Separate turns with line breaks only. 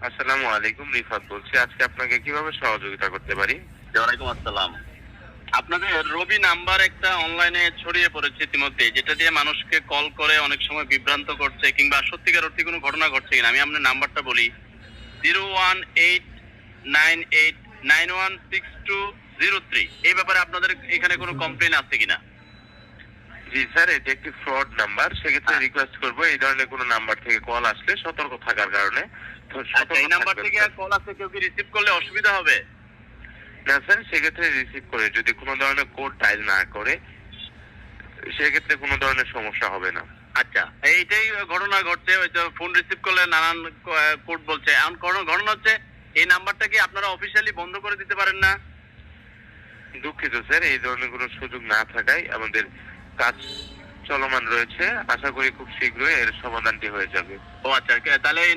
আসসালামু আলাইকুম, রিফাত বলছি। আজকে আপনাকে কিভাবে সহযোগিতা করতে পারি?
ওয়ালাইকুম আসসালাম। আপনাদের রবি নাম্বার একটা অনলাইনে ছড়িয়ে পড়েছে ইতিমধ্যে, যেটা দিয়ে মানুষকে কল করে অনেক সময় বিভ্রান্ত করছে কিংবা সত্যিকার অর্থে কোনো ঘটনা ঘটছে কিনা। আমি আপনার নাম্বারটা বলি 01898916203। এই ব্যাপারে আপনাদের এখানে কোনো কমপ্লেন আছে কিনা?
জি স্যার, এটি একটি ফ্রড নাম্বার। সেক্ষেত্রে
হ্যাঁ।
রিকোয়েস্ট করবো এই ধরনের কোনো নাম্বার থেকে কল আসলে সতর্ক থাকার কারণে। তো
আচ্ছা,
সতর্ক
এই নাম্বার
থাকবেন
থেকে
স্যার।
কল আসে, কেউ কি রিসিভ করলে অসুবিধা হবে?
না স্যার, সেক্ষেত্রে রিসিভ করে যদি কোনো ধরনের কোড ডায়াল না করে সেক্ষেত্রে কোনো ধরনের সমস্যা হবে না।
আচ্ছা, এইটাই ঘটনা ঘটছে। ওই তো ফোন রিসিভ করলে নানান কোড বলছে। এখন ঘটনা হচ্ছে এই নাম্বারটা কি আপনারা অফিসিয়ালি বন্ধ করে দিতে পারেন না?
দুঃখিত স্যার, এই ধরনের কোনো সুযোগ না থাকায় আমাদের কাজ চলমান রয়েছে। আশা করি খুব শীঘ্রই এর সমাধানটি হয়ে যাবে।
ও আচ্ছা, তাহলে এই